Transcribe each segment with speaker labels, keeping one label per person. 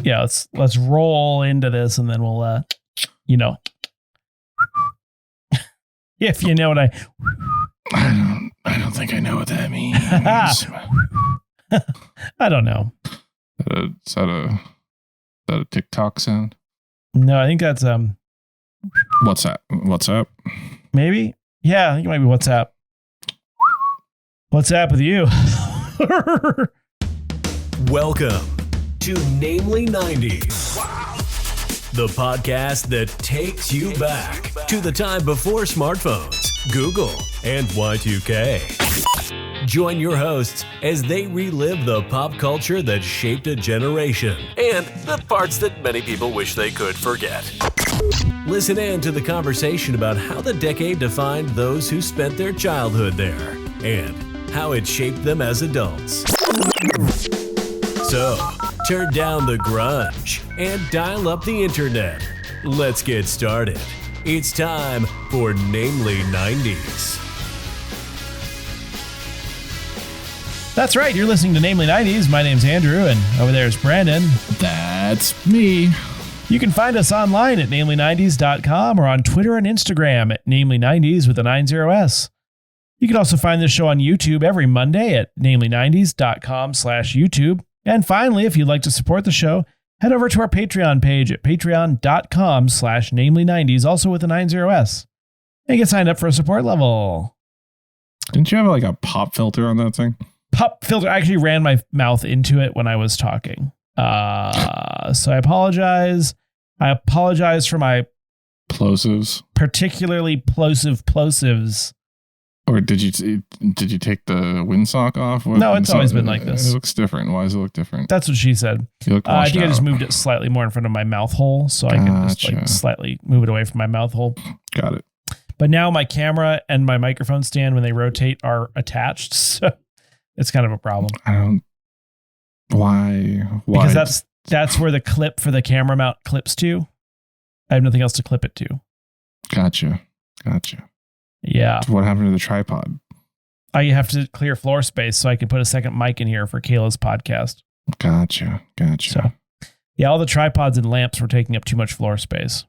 Speaker 1: Yeah, let's roll into this, and then we'll, if you know what
Speaker 2: I don't think I know what that means.
Speaker 1: I don't know.
Speaker 2: Is that a TikTok sound?
Speaker 1: No, I think that's
Speaker 2: WhatsApp.
Speaker 1: Maybe. Yeah, I think it might be WhatsApp. WhatsApp with you.
Speaker 3: Welcome to Namely 90s. Wow. The podcast that takes you back to the time before smartphones, Google, and Y2K. Join your hosts as they relive the pop culture that shaped a generation and the parts that many people wish they could forget. Listen in to the conversation about how the decade defined those who spent their childhood there and how it shaped them as adults. So, turn down the grunge and dial up the internet. Let's get started. It's time for Namely 90s.
Speaker 1: That's right. You're listening to Namely 90s. My name's Andrew, and over there is Brandon.
Speaker 2: That's me.
Speaker 1: You can find us online at namely90s.com or on Twitter and Instagram at namely90s with a 90s. You can also find this show on YouTube every Monday at namely90s.com/YouTube. And finally, if you'd like to support the show, head over to our Patreon page at patreon.com/namely90s, also with a 90s. And get signed up for a support level.
Speaker 2: Didn't you have like a pop filter on that thing?
Speaker 1: Pop filter. I actually ran my mouth into it when I was talking. So I apologize. I apologize for my
Speaker 2: plosives,
Speaker 1: particularly plosives.
Speaker 2: Or did you take the windsock off?
Speaker 1: No, it's always been like this.
Speaker 2: It looks different. Why does it look different?
Speaker 1: That's what she said. I think I just moved it slightly more in front of my mouth hole, so I can just like slightly move it away from my mouth hole.
Speaker 2: Got it.
Speaker 1: But now my camera and my microphone stand, when they rotate, are attached, so it's kind of a problem.
Speaker 2: Why?
Speaker 1: Because that's where the clip for the camera mount clips to. I have nothing else to clip it to.
Speaker 2: Gotcha.
Speaker 1: Yeah.
Speaker 2: What happened to the tripod?
Speaker 1: I have to clear floor space so I can put a second mic in here for Kayla's podcast.
Speaker 2: Gotcha.
Speaker 1: So, yeah, all the tripods and lamps were taking up too much floor space.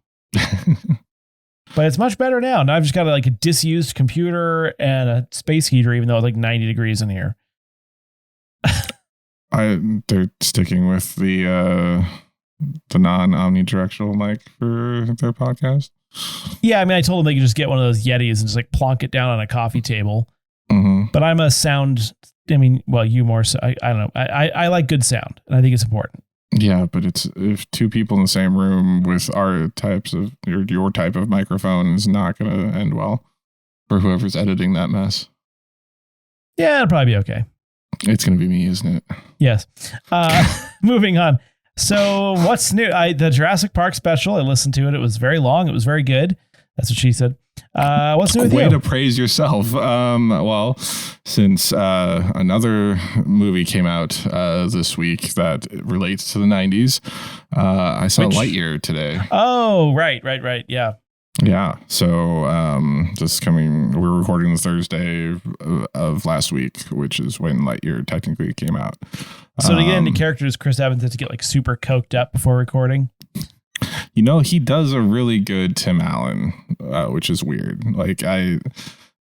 Speaker 1: But it's much better now. Now I've just got like a disused computer and a space heater, even though it's like 90 degrees in here.
Speaker 2: They're sticking with the non-omnidirectional mic for their podcast.
Speaker 1: Yeah, I mean, I told them they could just get one of those Yetis and just like plonk it down on a coffee table.
Speaker 2: Mm-hmm.
Speaker 1: But I'm a sound. I mean, well, you more so. I don't know. I like good sound, and I think it's important.
Speaker 2: Yeah, but it's if two people in the same room with our types of your type of microphone is not going to end well for whoever's editing that mess.
Speaker 1: Yeah, it'll probably be okay.
Speaker 2: It's going to be me, isn't it?
Speaker 1: Yes. Moving on. So what's new? The Jurassic Park special, I listened to it. It was very long. It was very good. That's what she said. What's new with you?
Speaker 2: Way to praise yourself. Well, since another movie came out this week that relates to the 90s, I saw Lightyear today.
Speaker 1: Oh, right. Yeah.
Speaker 2: Yeah. So we're recording the Thursday of last week, which is when Lightyear technically came out.
Speaker 1: So to get into characters, Chris Evans had to get like super coked up before recording.
Speaker 2: You know, he does a really good Tim Allen, which is weird. Like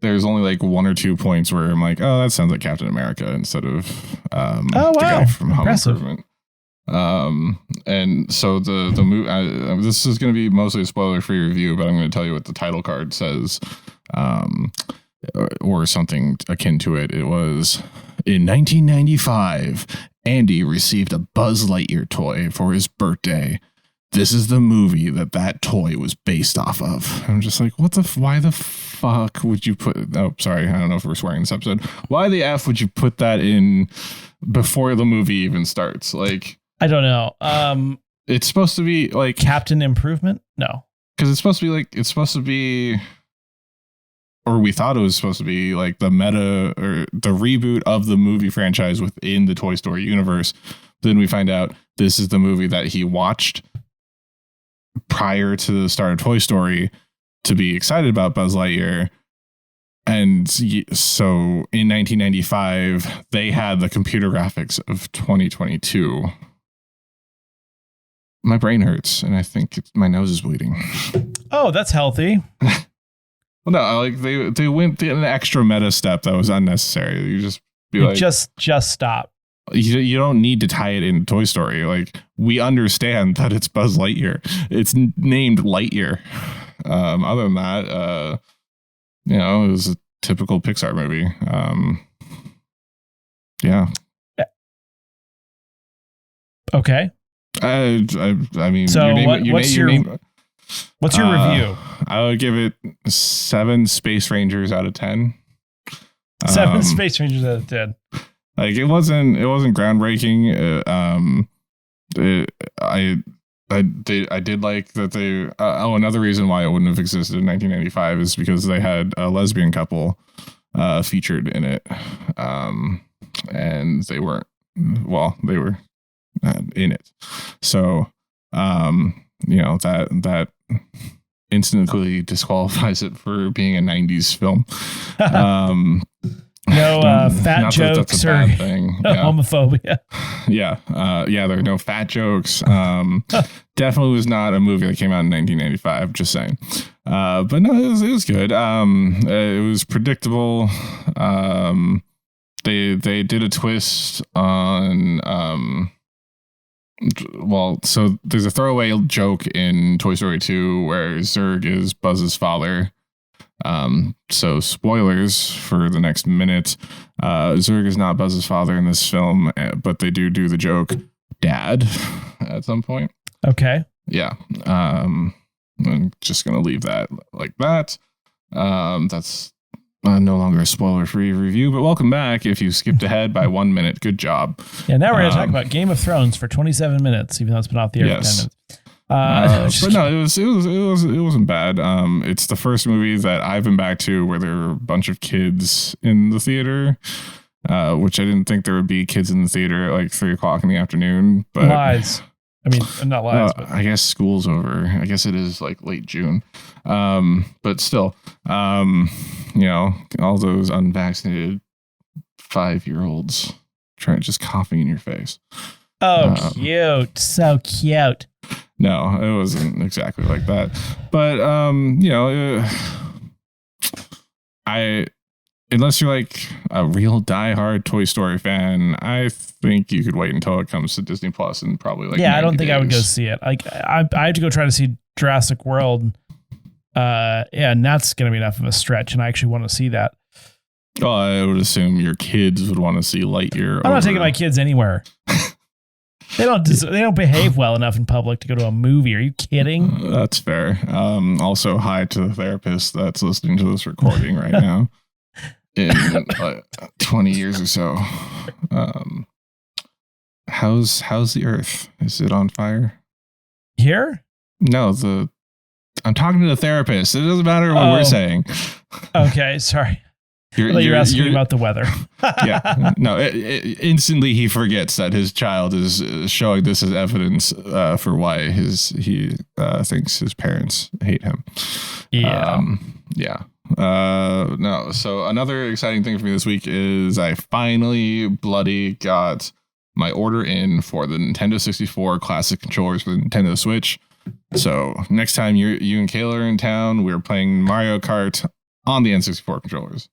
Speaker 2: there's only like one or two points where I'm like, oh, that sounds like Captain America instead of the guy from Home Improvement. And so the movie, this is going to be mostly a spoiler-free review, but I'm going to tell you what the title card says, or something akin to it. It was, in 1995, Andy received a Buzz Lightyear toy for his birthday. This is the movie that toy was based off of. I'm just like, why the fuck would you put, oh, sorry, I don't know if we're swearing this episode. Why the F would you put that in before the movie even starts? Like,
Speaker 1: I don't know.
Speaker 2: It's supposed to be like
Speaker 1: Captain Improvement? No.
Speaker 2: Because it's supposed to be, or we thought it was supposed to be like the meta or the reboot of the movie franchise within the Toy Story universe. Then we find out this is the movie that he watched prior to the start of Toy Story to be excited about Buzz Lightyear. And so in 1995, they had the computer graphics of 2022. My brain hurts, and I think my nose is bleeding.
Speaker 1: Oh, that's healthy.
Speaker 2: Well, no, like they went an extra meta step that was unnecessary. You just be like,
Speaker 1: just stop.
Speaker 2: You don't need to tie it in Toy Story. Like, we understand that it's Buzz Lightyear. It's named Lightyear. Other than that, it was a typical Pixar movie. Yeah.
Speaker 1: Okay.
Speaker 2: I mean,
Speaker 1: so what's your review?
Speaker 2: I would give it 7 Space Rangers out of 10.
Speaker 1: 7 Space Rangers out of 10.
Speaker 2: Like, it wasn't groundbreaking. I did like that they. Another reason why it wouldn't have existed in 1995 is because they had a lesbian couple featured in it, and they weren't. Well, they were in it, so that instantly disqualifies it for being a 90s film.
Speaker 1: No fat jokes or
Speaker 2: thing. Yeah.
Speaker 1: Homophobia.
Speaker 2: Yeah. There are no fat jokes. Definitely was not a movie that came out in 1995. Just saying. But no, it was good. It was predictable. They did a twist on. So there's a throwaway joke in Toy Story 2 where Zurg is Buzz's father. So spoilers for the next minute. Zurg is not Buzz's father in this film, but they do the joke dad at some point.
Speaker 1: Okay.
Speaker 2: Yeah. I'm just going to leave that like that. That's no longer a spoiler-free review, but welcome back if you skipped ahead by 1 minute. Good job.
Speaker 1: Yeah, now we're going to talk about Game of Thrones for 27 minutes, even though it's been off the air for 10 minutes.
Speaker 2: But no, it wasn't bad. It's the first movie that I've been back to where there were a bunch of kids in the theater, which I didn't think there would be kids in the theater at like 3:00 in the afternoon. But
Speaker 1: lies. I mean, not lies. But
Speaker 2: I guess school's over. I guess it is like late June. But still, all those unvaccinated 5-year-olds trying just coughing in your face.
Speaker 1: Oh, cute. So cute.
Speaker 2: No, it wasn't exactly like that. But, unless you're like a real diehard Toy Story fan, I think you could wait until it comes to Disney Plus and probably like.
Speaker 1: Yeah, I don't think I would go see it. Like, I have to go try to see Jurassic World. And that's going to be enough of a stretch, and I actually want to see that.
Speaker 2: Well, I would assume your kids would want to see Lightyear.
Speaker 1: I'm not taking my kids anywhere. They don't behave well enough in public to go to a movie. Are you kidding?
Speaker 2: That's fair. Also, hi to the therapist that's listening to this recording right now. In 20 years or so. How's the Earth? Is it on fire?
Speaker 1: Here?
Speaker 2: No, I'm talking to the therapist. It doesn't matter what we're saying.
Speaker 1: Okay, sorry. You're asking about the weather.
Speaker 2: Yeah. No, instantly he forgets that his child is showing this as evidence for why he thinks his parents hate him.
Speaker 1: Yeah.
Speaker 2: No. So another exciting thing for me this week is I finally bloody got my order in for the Nintendo 64 classic controllers for the Nintendo Switch. So next time you and Kayla are in town, we're playing Mario Kart on the N64 controllers.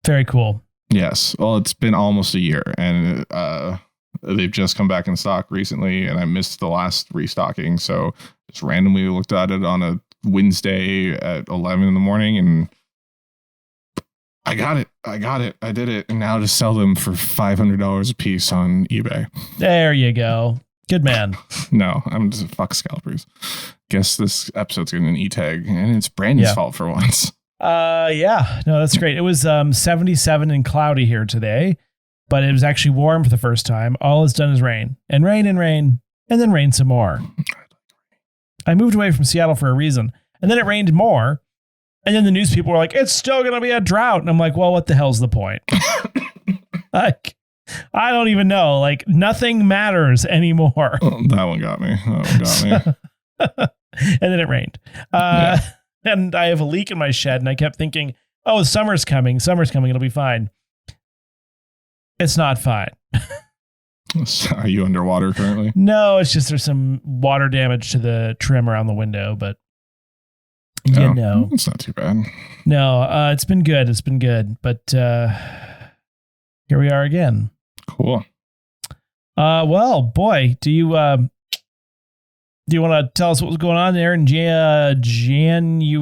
Speaker 1: Very cool.
Speaker 2: Yes. Well, it's been almost a year, and they've just come back in stock recently, and I missed the last restocking. So just randomly looked at it on a Wednesday at 11 in the morning, and I got it. I did it. And now to sell them for $500 a piece on eBay.
Speaker 1: There you go. Good man.
Speaker 2: No, I'm just fuck scalpers. Guess this episode's getting an E-tag, and it's Brandon's fault for once.
Speaker 1: Yeah, no, that's great. It was 77 and cloudy here today, but it was actually warm for the first time. All it's done is rain and rain and rain and then rain some more. I moved away from Seattle for a reason, and then it rained more, and then the news people were like, "It's still going to be a drought," and I'm like, "Well, what the hell's the point?" Like, I don't even know. Like, nothing matters anymore.
Speaker 2: Oh, that one got me.
Speaker 1: And then it rained. And I have a leak in my shed, and I kept thinking, oh, summer's coming, it'll be fine. It's not fine.
Speaker 2: Are you underwater currently?
Speaker 1: No, it's just there's some water damage to the trim around the window, but no,
Speaker 2: it's not too bad.
Speaker 1: No, it's been good. It's been good, but here we are again.
Speaker 2: Cool.
Speaker 1: Well, boy, do you want to tell us what was going on there in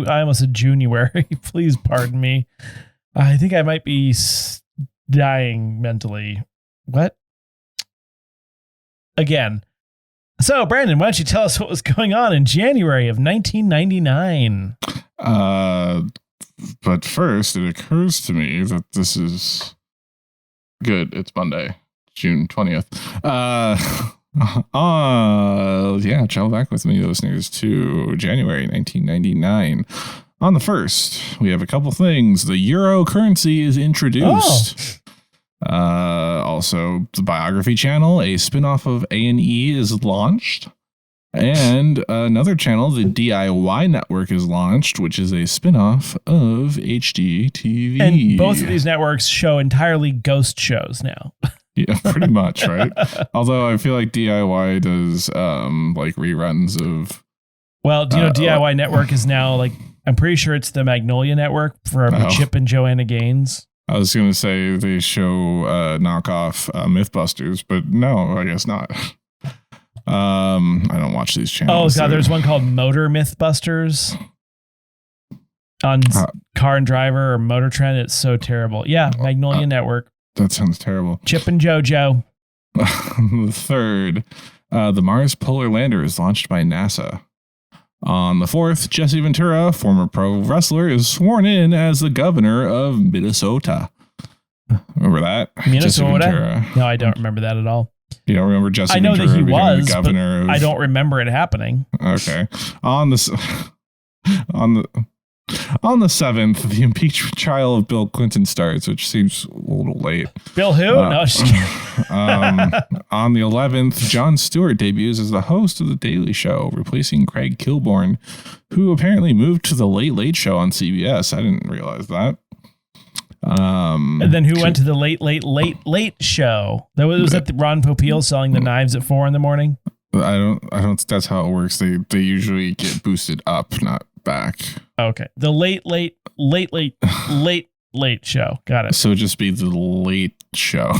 Speaker 1: I almost said January. Please pardon me. I think I might be dying mentally. What? Again. So, Brandon, why don't you tell us what was going on in January of 1999?
Speaker 2: But first, it occurs to me that this is good. It's Monday, June 20th. Yeah, travel back with me, listeners, to January 1999. On the 1st, we have a couple things. The euro currency is introduced. Also, the Biography Channel, a spinoff of A&E, is launched. And another channel, the DIY Network, is launched, which is a spinoff of HDTV.
Speaker 1: And both of these networks show entirely ghost shows now.
Speaker 2: Yeah, pretty much, right? Although I feel like DIY does like reruns of...
Speaker 1: Well, do you know DIY Network is now like... I'm pretty sure it's the Magnolia Network for Chip and Joanna Gaines.
Speaker 2: I was going to say they show knockoff Mythbusters, but no, I guess not. I don't watch these channels.
Speaker 1: Oh, God, there's one called Motor Mythbusters on Car and Driver or Motor Trend. It's so terrible. Yeah, Magnolia Network.
Speaker 2: That sounds terrible.
Speaker 1: Chip and JoJo.
Speaker 2: The 3rd, the Mars Polar Lander is launched by NASA. On the 4th, Jesse Ventura, former pro wrestler, is sworn in as the governor of Minnesota. Remember that?
Speaker 1: Minnesota? No, I don't remember that at all.
Speaker 2: You don't remember Jesse Ventura?
Speaker 1: I know that he was,
Speaker 2: the governor
Speaker 1: but I don't remember it happening.
Speaker 2: Okay. On the 7th, the impeachment trial of Bill Clinton starts, which seems a little late.
Speaker 1: Bill who? No, just
Speaker 2: on the 11th, Jon Stewart debuts as the host of The Daily Show, replacing Craig Kilborn, who apparently moved to The Late Late Show on CBS. I didn't realize that.
Speaker 1: And then who went to The Late Late Show? That was that Ron Popeil selling the knives at 4 a.m?
Speaker 2: I don't. That's how it works. They usually get boosted up, not back.
Speaker 1: Okay. The late show. Got it.
Speaker 2: So just be The Late Show.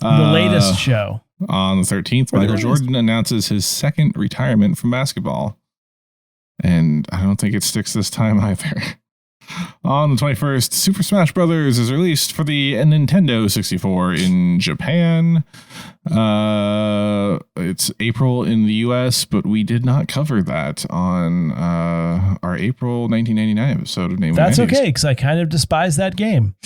Speaker 1: The latest show.
Speaker 2: On the 13th, Michael Jordan announces his second retirement from basketball. And I don't think it sticks this time either. On the 21st, Super Smash Bros. Is released for the Nintendo 64 in Japan. It's April in the US, but we did not cover that on our April 1999 episode of Namely 90s.
Speaker 1: That's okay, because I kind of despise that game.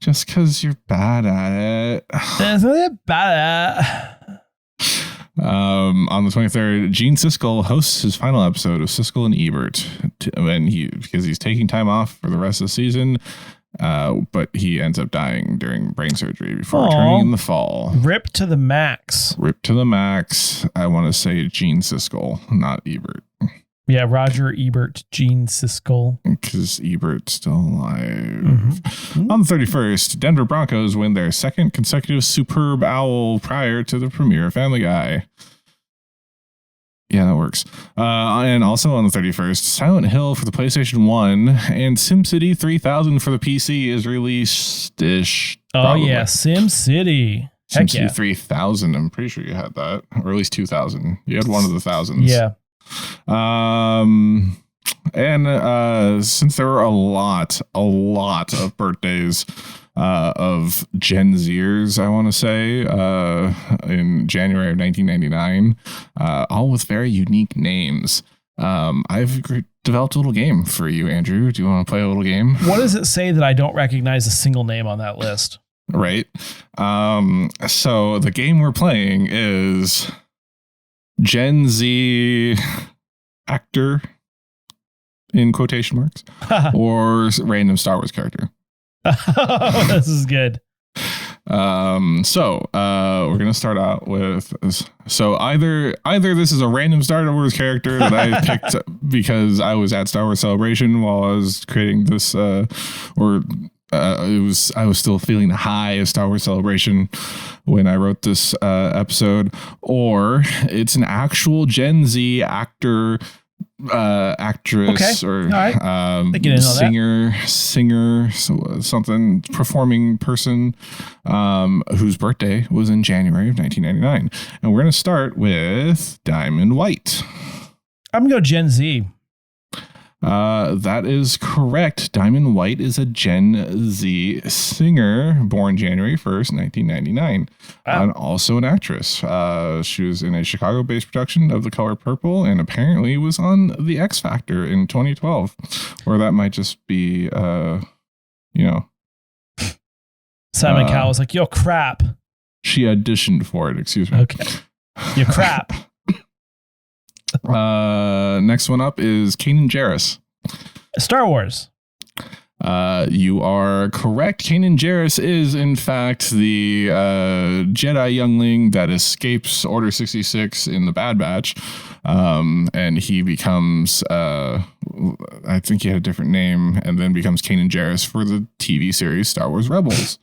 Speaker 2: Just because you're bad at it.
Speaker 1: That's really bad at it.
Speaker 2: On the 23rd, Gene Siskel hosts his final episode of Siskel and Ebert, because he's taking time off for the rest of the season, but he ends up dying during brain surgery before returning in the fall.
Speaker 1: Rip to the max.
Speaker 2: Rip to the max. I want to say Gene Siskel, not Ebert.
Speaker 1: Yeah, Roger Ebert, Gene Siskel.
Speaker 2: Because Ebert's still alive. Mm-hmm. On the 31st, Denver Broncos win their second consecutive Superb Owl prior to the premiere of Family Guy. Yeah, that works. And also on the 31st, Silent Hill for the PlayStation 1 and SimCity 3000 for the PC is released-ish.
Speaker 1: Probably. Oh, yeah, SimCity. Heck
Speaker 2: SimCity
Speaker 1: yeah.
Speaker 2: 3000, I'm pretty sure you had that. Or at least 2000. You had one of the thousands.
Speaker 1: Yeah.
Speaker 2: And since there were a lot of birthdays of Gen Zers, I want to say, in January of 1999, all with very unique names. I've developed a little game for you, Andrew. Do you want to play a little game?
Speaker 1: What does it say that I don't recognize a single name on that list?
Speaker 2: Right. So the game we're playing is Gen Z actor in quotation marks or random Star Wars character.
Speaker 1: This is good.
Speaker 2: So we're gonna start out with either this is a random Star Wars character that I picked because I was at Star Wars Celebration while I was creating this, or I was still feeling the high of Star Wars Celebration when I wrote this episode, or it's an actual Gen Z actor, actress, or singer, something, performing person, whose birthday was in January of 1999. And we're going to start with Diamond White.
Speaker 1: I'm going to go Gen Z.
Speaker 2: That is correct. Diamond White is a Gen Z singer born January 1st, 1999, and also an actress. She was in a Chicago-based production of The Color Purple and apparently was on The X Factor in 2012. Or that might just be,
Speaker 1: Simon Cowell was like, yo, crap.
Speaker 2: She auditioned for it, excuse me.
Speaker 1: Okay. You crap.
Speaker 2: Next one up is Kanan Jarrus.
Speaker 1: Star Wars.
Speaker 2: You are correct. Kanan Jarrus is, in fact, the Jedi youngling that escapes Order 66 in the Bad Batch. And he becomes, I think he had a different name, and then becomes Kanan Jarrus for the TV series Star Wars Rebels.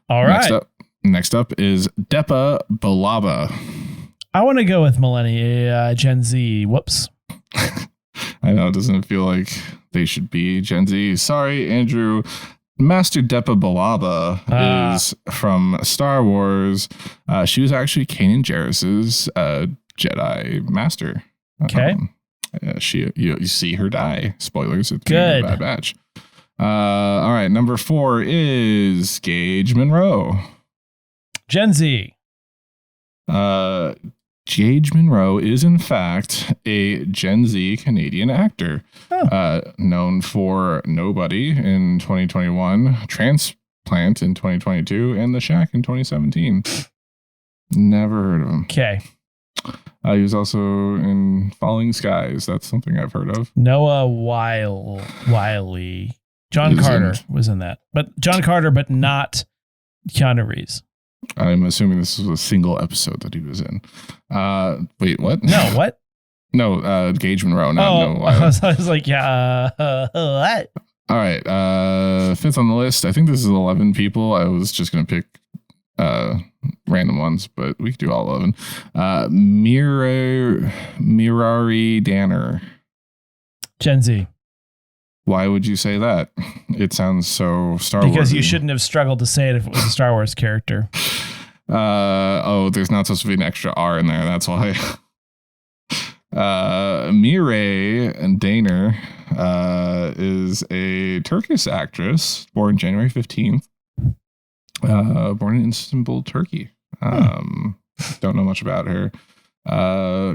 Speaker 1: All right.
Speaker 2: Next up is Depa Billaba.
Speaker 1: I want to go with Gen Z. Whoops.
Speaker 2: I know, doesn't it feel like they should be Gen Z? Sorry, Andrew. Master Depa Billaba is from Star Wars. She was actually Kanan Jarrus's Jedi master.
Speaker 1: Okay.
Speaker 2: You see her die. Spoilers at the end of Bad Batch. All right, number 4 is Gage Monroe.
Speaker 1: Gen Z.
Speaker 2: Gage Monroe is, in fact, a Gen Z Canadian actor, known for Nobody in 2021, Transplant in 2022, and The Shack in 2017. Never heard of him.
Speaker 1: Okay.
Speaker 2: He was also in Falling Skies. That's something I've heard of.
Speaker 1: Noah Wiley. John Carter was in that. But John Carter, but not Keanu Reeves.
Speaker 2: I'm assuming this was a single episode that he was in. Wait, what?
Speaker 1: No, what?
Speaker 2: No, Gage Monroe.
Speaker 1: No. I was like, yeah, what?
Speaker 2: All right. 5th on the list. I think this is 11 people. I was just going to pick random ones, but we could do all 11. Mirari Danner.
Speaker 1: Gen Z.
Speaker 2: Why would you say that? It sounds so Star Wars.
Speaker 1: Because you shouldn't have struggled to say it if it was a Star Wars character.
Speaker 2: There's not supposed to be an extra R in there. That's why. Mireille Danner is a Turkish actress born January 15th. Born in Istanbul, Turkey. Don't know much about her.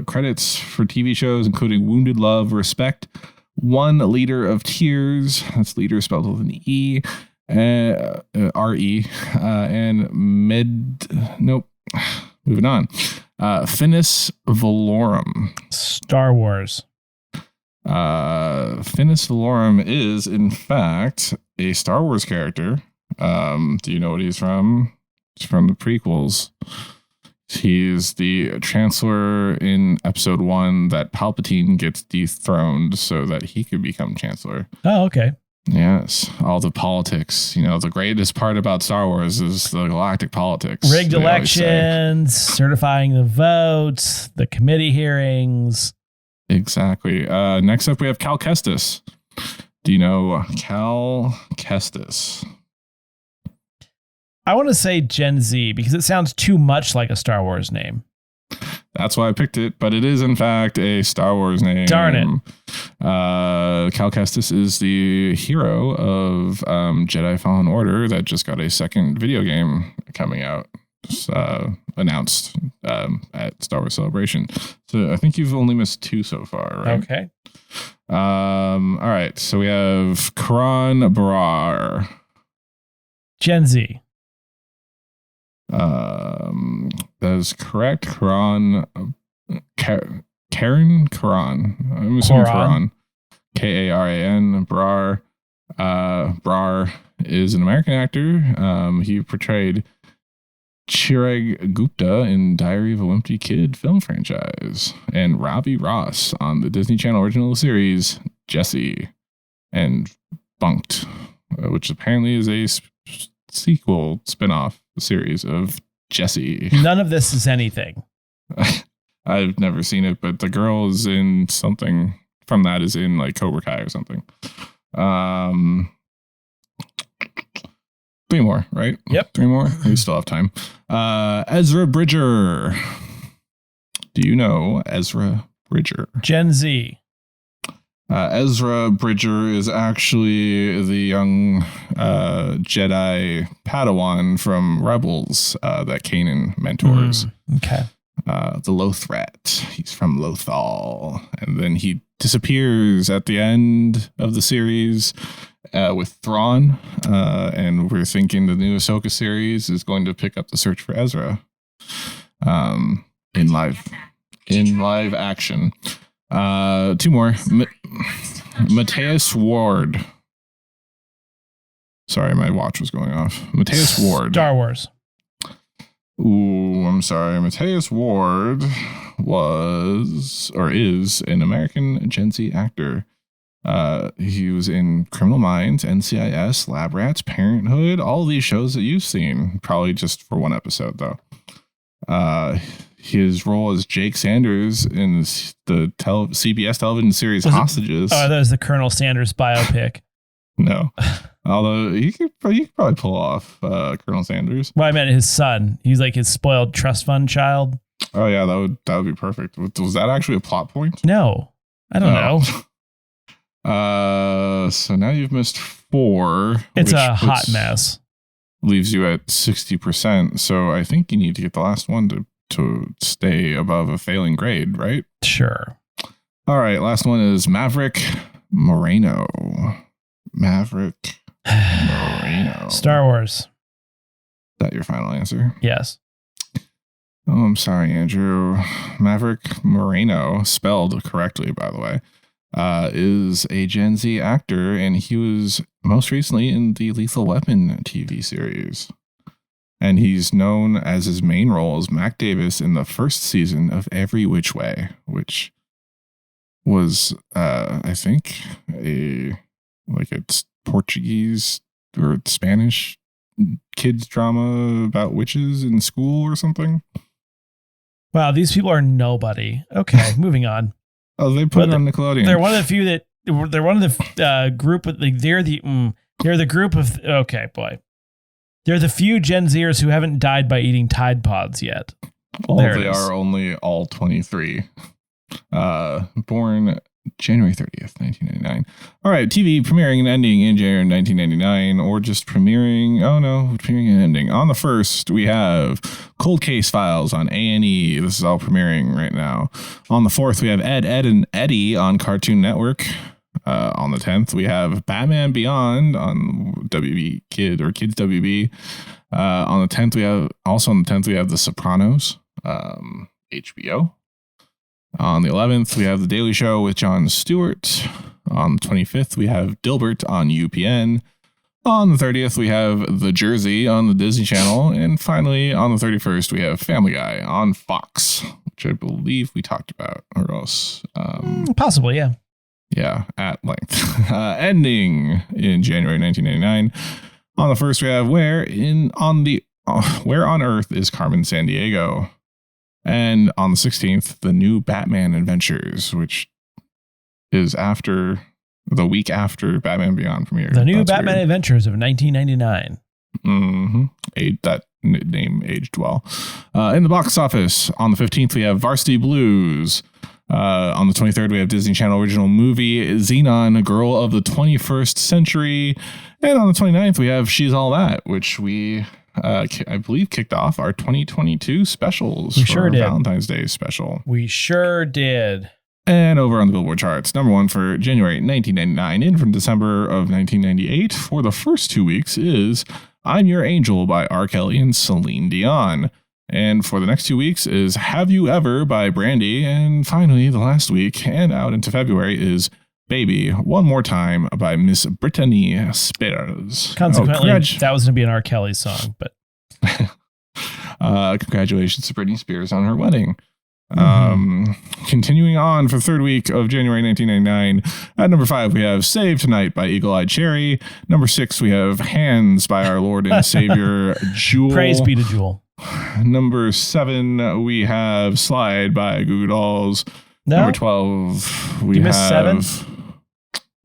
Speaker 2: Credits for TV shows including Wounded Love, Respect, One Liter of Tears, that's liter spelled with an E, R-E, and moving on. Finis Valorum.
Speaker 1: Star Wars.
Speaker 2: Finis Valorum is, in fact, a Star Wars character. Do you know what he's from? He's from the prequels. He's the Chancellor in episode 1 that Palpatine gets dethroned so that he could become Chancellor.
Speaker 1: Oh, okay.
Speaker 2: Yes. All the politics. The greatest part about Star Wars is the galactic politics.
Speaker 1: Rigged elections, certifying the votes, the committee hearings.
Speaker 2: Exactly. Next up, we have Cal Kestis. Do you know Cal Kestis?
Speaker 1: I want to say Gen Z because it sounds too much like a Star Wars name.
Speaker 2: That's why I picked it, but it is in fact a Star Wars name.
Speaker 1: Darn it.
Speaker 2: Cal Kestis is the hero of Jedi Fallen Order that just got a second video game coming out, announced at Star Wars Celebration. So I think you've only missed 2 so far, right?
Speaker 1: Okay.
Speaker 2: All right, so we have Karan Brar.
Speaker 1: Gen Z.
Speaker 2: That is correct. Karen Karan. I'm assuming Karan. Karan. Brar. Brar is an American actor. He portrayed Chirag Gupta in Diary of a Wimpy Kid film franchise, and Robbie Ross on the Disney Channel original series Jessie, and Bunked. which apparently is a sequel spinoff series of Jessie.
Speaker 1: None of this is anything.
Speaker 2: I've never seen it, but the girl is in something from that is in like Cobra Kai or something. 3 more, right?
Speaker 1: Yep.
Speaker 2: 3 more. We still have time. Ezra Bridger. Do you know Ezra Bridger?
Speaker 1: Gen Z.
Speaker 2: Ezra Bridger is actually the young Jedi Padawan from Rebels that Kanan mentors.
Speaker 1: Okay.
Speaker 2: The Lothrat. He's from Lothal. And then he disappears at the end of the series with Thrawn. And we're thinking the new Ahsoka series is going to pick up the search for Ezra in live action. 2 more. Mateus Ward. Sorry, my watch was going off. Mateus Ward.
Speaker 1: Star Wars.
Speaker 2: Ooh, I'm sorry. Mateus Ward was or is an American Gen Z actor. He was in Criminal Minds, NCIS, Lab Rats, Parenthood, all these shows that you've seen, probably just for 1 episode though. His role as Jake Sanders in the CBS television series Hostages.
Speaker 1: That was the Colonel Sanders biopic.
Speaker 2: No. Although he could probably pull off Colonel Sanders.
Speaker 1: Well, I meant his son. He's like his spoiled trust fund child.
Speaker 2: Oh yeah, that would be perfect. Was that actually a plot point?
Speaker 1: No, I don't know.
Speaker 2: So now you've missed 4.
Speaker 1: It's a hot mess.
Speaker 2: Leaves you at 60%. So I think you need to get the last one to stay above a failing grade, right?
Speaker 1: Sure.
Speaker 2: All right, last one is Maverick Moreno. Maverick Moreno.
Speaker 1: Star Wars.
Speaker 2: Is that your final answer?
Speaker 1: Yes.
Speaker 2: Oh, I'm sorry, Andrew. Maverick Moreno, spelled correctly, by the way, is a Gen Z actor, and he was most recently in the Lethal Weapon TV series. And he's known as his main role as Mac Davis in the first season of Every Which Way, which was, I think, it's Portuguese or Spanish kids drama about witches in school or something.
Speaker 1: Wow, these people are nobody. Okay, moving on.
Speaker 2: Oh, they put it on Nickelodeon.
Speaker 1: They're one of the few that they're one of the group. Like they're the group of They're the few Gen Zers who haven't died by eating Tide Pods yet.
Speaker 2: Well, they are only all 23. Born January 30th, 1999. All right, TV premiering and ending in January 1999, or just premiering. Oh no, premiering and ending. On the 1st, we have Cold Case Files on A&E. This is all premiering right now. On the 4th, we have Ed, and Eddie on Cartoon Network. On the 10th, we have Batman Beyond on WB Kid or Kids WB. On the 10th, we have The Sopranos, HBO. On the 11th, we have The Daily Show with Jon Stewart. On the 25th, we have Dilbert on UPN. On the 30th, we have The Jersey on the Disney Channel. And finally, on the 31st, we have Family Guy on Fox, which I believe we talked about, or else.
Speaker 1: Possibly, yeah.
Speaker 2: Yeah, at length. Ending in January 1999. On the 1st, we have Where on Earth is Carmen Sandiego? And on the 16th, the new Batman Adventures, which is the week after Batman Beyond premiere.
Speaker 1: The new Batman Adventures of 1999.
Speaker 2: Mm-hmm. That name aged well. In the box office, on the 15th, we have Varsity Blues. On the 23rd, we have Disney Channel original movie Zenon, a Girl of the 21st Century. And on the 29th, we have She's All That, which we, I believe, kicked off our 2022 specials.
Speaker 1: We sure did.
Speaker 2: Valentine's Day special.
Speaker 1: We sure did.
Speaker 2: And over on the Billboard charts, number 1 for January 1999, in from December of 1998 for the first 2 weeks is I'm Your Angel by R. Kelly and Celine Dion. And for the next 2 weeks is Have You Ever by Brandy. And finally, the last week and out into February is Baby One More Time by Miss Brittany Spears.
Speaker 1: Consequently, that was going to be an R. Kelly song, but
Speaker 2: congratulations to Britney Spears on her wedding. Continuing on for third week of January 1999. At number 5, we have Save Tonight by Eagle Eye Cherry. Number 6, we have Hands by our Lord and Savior Jewel.
Speaker 1: Praise be to Jewel.
Speaker 2: Number 7, we have Slide by Goo Goo Dolls.
Speaker 1: No?
Speaker 2: Number 12, we have
Speaker 1: 7?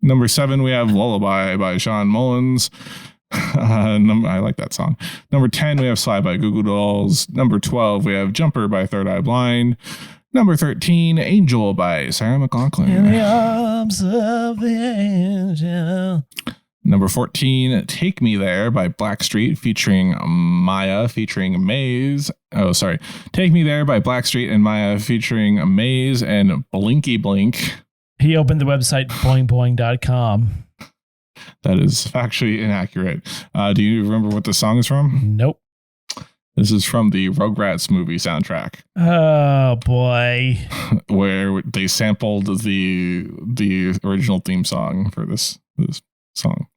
Speaker 2: Number 7, we have Lullaby by Sean Mullins. I like that song. Number 10, we have Slide by Goo Goo Dolls. Number 12, we have Jumper by Third Eye Blind. Number 13, Angel by Sarah McLachlan.
Speaker 1: In the arms of the angel.
Speaker 2: Number 14, Take Me There by Blackstreet featuring Maya featuring Maze. Oh, sorry. Take Me There by Blackstreet and Maya featuring Maze and Blinky Blink.
Speaker 1: He opened the website boingboing.com.
Speaker 2: That is factually inaccurate. Do you remember what the song is from?
Speaker 1: Nope.
Speaker 2: This is from the Rugrats movie soundtrack.
Speaker 1: Oh, boy.
Speaker 2: Where they sampled the original theme song for this song.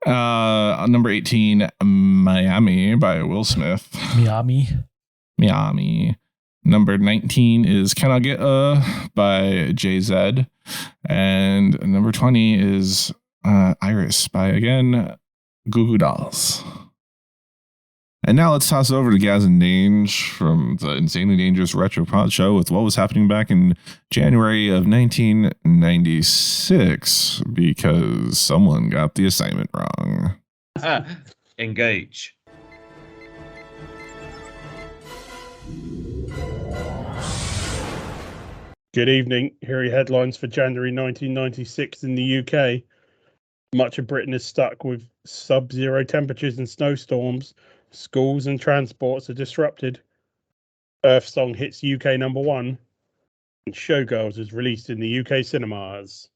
Speaker 2: Number 18, Miami by Will Smith. Miami. Number 19 is Can I Get by Jay-Z. And number 20 is Iris by, again, Goo Goo Dolls. And now let's toss it over to Gaz and Dange from the Insanely Dangerous Retro Pod Show with what was happening back in January of 1996 because someone got the assignment wrong.
Speaker 4: Engage.
Speaker 5: Good evening. Here are your headlines for January 1996 in the UK. Much of Britain is stuck with sub-zero temperatures and snowstorms. Schools and transports are disrupted. Earth Song hits UK number 1. And Showgirls is released in the UK cinemas.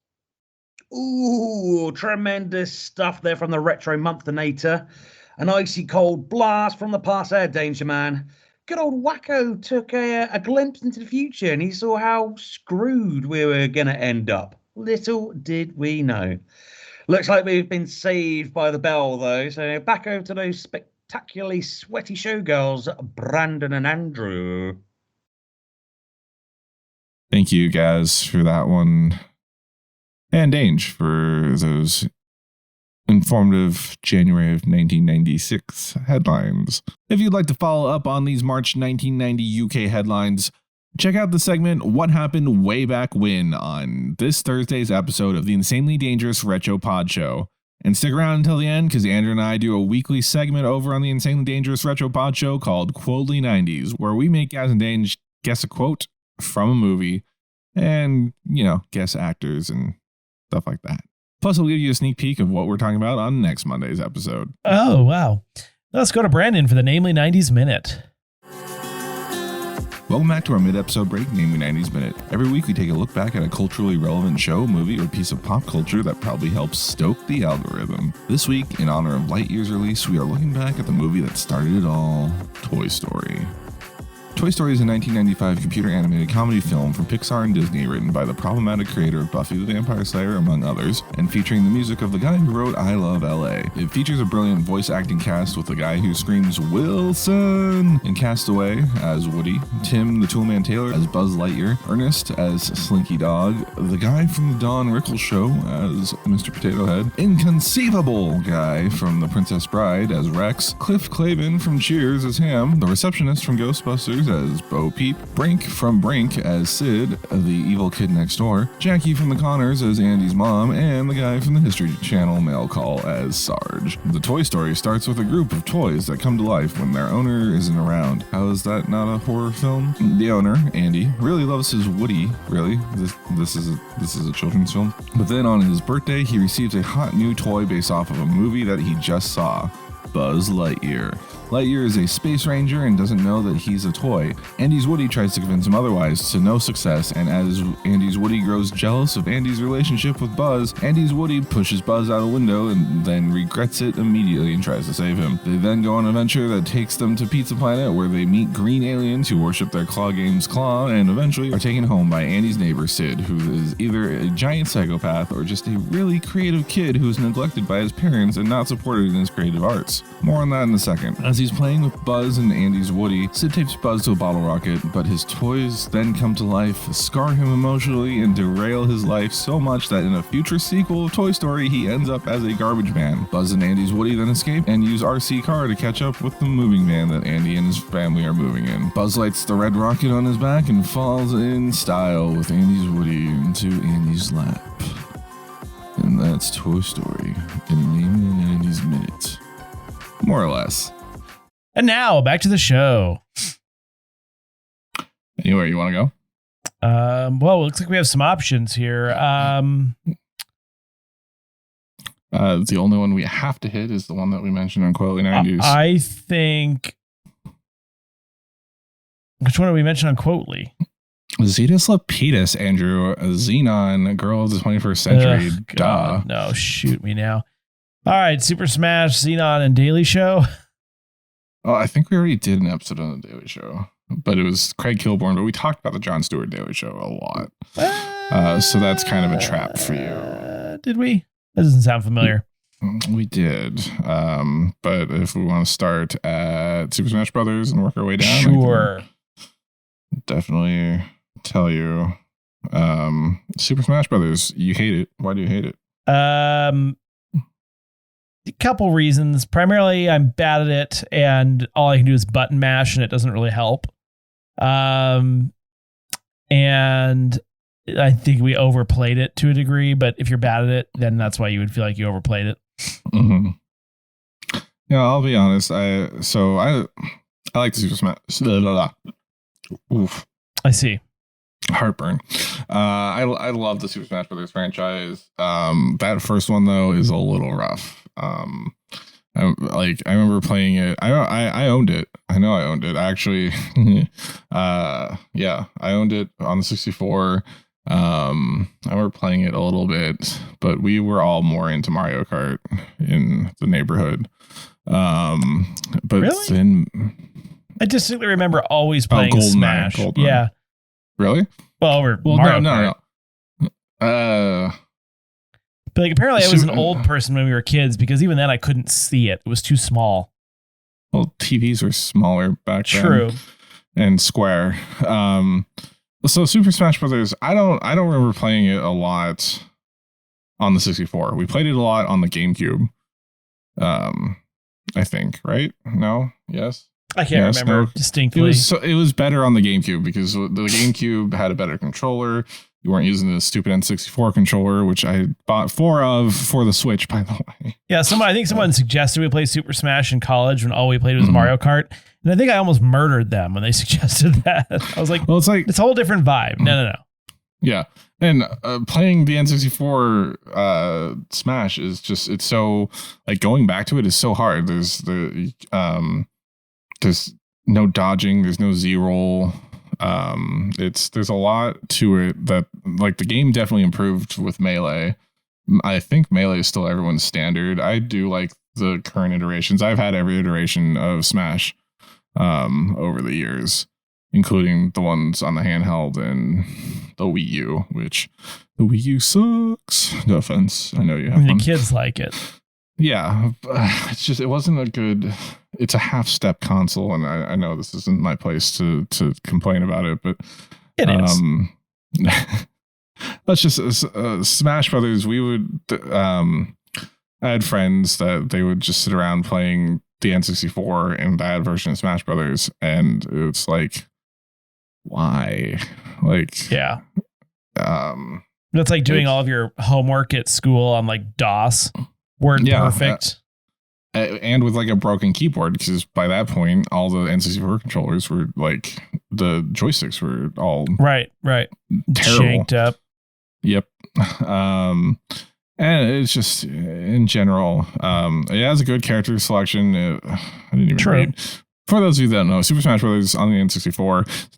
Speaker 4: Ooh, tremendous stuff there from the Retro Monthinator. An icy cold blast from the past there, Danger Man. Good old Wacko took a glimpse into the future and he saw how screwed we were going to end up. Little did we know. Looks like we've been saved by the bell, though. So back over to those spectacularly sweaty showgirls, Brandon and Andrew.
Speaker 2: Thank you, guys, for that one. And Dange for those informative January of 1996 headlines. If you'd like to follow up on these March 1990 UK headlines, check out the segment What Happened Way Back When on this Thursday's episode of the Insanely Dangerous Retro Pod Show. And stick around until the end because Andrew and I do a weekly segment over on the Insanely Dangerous Retro Pod Show called Quotely 90s, where we make Gaz and Dange guess a quote from a movie and, guess actors and stuff like that. Plus, we'll give you a sneak peek of what we're talking about on next Monday's episode.
Speaker 1: Oh, wow. Let's go to Brandon for the Namely 90s Minute.
Speaker 2: Welcome back to our mid-episode break, Namely 90s Minute. Every week we take a look back at a culturally relevant show, movie, or piece of pop culture that probably helps stoke the algorithm. This week, in honor of Lightyear's release, we are looking back at the movie that started it all, Toy Story. Toy Story is a 1995 computer-animated comedy film from Pixar and Disney written by the problematic creator of Buffy the Vampire Slayer, among others, and featuring the music of the guy who wrote I Love L.A. It features a brilliant voice acting cast with the guy who screams Wilson in Castaway as Woody, Tim the Toolman Taylor as Buzz Lightyear, Ernest as Slinky Dog, the guy from the Don Rickles Show as Mr. Potato Head, Inconceivable guy from The Princess Bride as Rex, Cliff Clavin from Cheers as Ham, the receptionist from Ghostbusters as Bo Peep, Brink from Brink as Sid, the evil kid next door, Jackie from The Connors as Andy's mom, and the guy from the History Channel mail call as Sarge. The Toy Story starts with a group of toys that come to life when their owner isn't around. How is that not a horror film? The owner, Andy, really loves his Woody. Really? This is a children's film? But then on his birthday, he receives a hot new toy based off of a movie that he just saw. Buzz Lightyear. Lightyear is a space ranger and doesn't know that he's a toy. Andy's Woody tries to convince him otherwise, to no success, and as Andy's Woody grows jealous of Andy's relationship with Buzz, Andy's Woody pushes Buzz out a window and then regrets it immediately and tries to save him. They then go on an adventure that takes them to Pizza Planet, where they meet green aliens who worship their claw game's claw and eventually are taken home by Andy's neighbor Sid, who is either a giant psychopath or just a really creative kid who is neglected by his parents and not supported in his creative arts. More on that in a second. As he's playing with Buzz and Andy's Woody, Sid tapes Buzz to a bottle rocket, but his toys then come to life, scar him emotionally, and derail his life so much that in a future sequel of Toy Story, he ends up as a garbage man. Buzz and Andy's Woody then escape and use RC car to catch up with the moving van that Andy and his family are moving in. Buzz lights the red rocket on his back and falls in style with Andy's Woody into Andy's lap. And that's Toy Story in Namely 90s minutes. More or less.
Speaker 1: And now back to the show.
Speaker 2: Anywhere you want to go?
Speaker 1: Well, it looks like we have some options here.
Speaker 2: The only one we have to hit is the one that we mentioned on Quotely 90s.
Speaker 1: I think. Which one did we mention on Quotely?
Speaker 2: Zetus Lapidus, Andrew. Zenon, girl of the 21st century.
Speaker 1: Ugh, God, no, shoot me now. All right, Super Smash, Zenon, and Daily Show.
Speaker 2: Oh, I think we already did an episode on the Daily Show, but it was Craig Kilborn. But we talked about the Jon Stewart Daily Show a lot, so that's kind of a trap for you.
Speaker 1: Did we? That doesn't sound familiar.
Speaker 2: We did, but if we want to start at Super Smash Brothers and work our way down,
Speaker 1: Sure.
Speaker 2: Definitely tell you, Super Smash Brothers. You hate it. Why do you hate it?
Speaker 1: A couple reasons. Primarily, I'm bad at it, and all I can do is button mash, and it doesn't really help. And I think we overplayed it to a degree, but if you're bad at it, then that's why you would feel like you overplayed it.
Speaker 2: Mm-hmm. Yeah, I'll be honest. I like the Super Smash. Oof.
Speaker 1: I see.
Speaker 2: Heartburn. I love the Super Smash Brothers franchise. That first one though is a little rough. I remember playing it. I owned it. I know I owned it. Actually, yeah, I owned it on the 64. I remember playing it a little bit, but we were all more into Mario Kart in the neighborhood. But
Speaker 1: really?
Speaker 2: Then
Speaker 1: I distinctly remember always playing Smash. Yeah.
Speaker 2: Really?
Speaker 1: Well, Mario Kart.
Speaker 2: No.
Speaker 1: But like apparently I was an old person when we were kids because even then I couldn't see it. It was too small.
Speaker 2: Well, TVs were smaller back then.
Speaker 1: True.
Speaker 2: And square. So Super Smash Brothers, I don't remember playing it a lot on the 64. We played it a lot on the GameCube. I think, right? No? Yes?
Speaker 1: I can't remember distinctly.
Speaker 2: It was better on the GameCube because the GameCube had a better controller. You weren't using the stupid N64 controller, which I bought four of for the Switch, by the way. Yeah,
Speaker 1: I think someone suggested we play Super Smash in college when all we played was Mario Kart. And I think I almost murdered them when they suggested that. I was like, well, it's a whole different vibe. No.
Speaker 2: Yeah. And playing the N64 Smash is just, it's so, like, going back to it is so hard. There's no dodging, there's no Z-roll. There's a lot to it that, like, the game definitely improved with Melee. I think Melee is still everyone's standard. I do like the current iterations. I've had every iteration of Smash over the years, including the ones on the handheld and the Wii U, which the Wii U sucks. No offense. I know you have
Speaker 1: the kids like it.
Speaker 2: Yeah, it wasn't it's a half-step console, and I know this isn't my place to complain about it, but
Speaker 1: it is.
Speaker 2: Let's just Smash Brothers. I had friends that they would just sit around playing the N64 and that version of Smash Brothers, and it's like, why? Like,
Speaker 1: yeah. That's like doing all of your homework at school on like DOS. Word perfect.
Speaker 2: And with like a broken keyboard, because by that point, all the N64 controllers were like, the joysticks were all
Speaker 1: right,
Speaker 2: terrible.
Speaker 1: Shanked up.
Speaker 2: Yep. And it's just in general, it has a good character selection. I didn't even read. For those of you that don't know, Super Smash Bros. On the N64,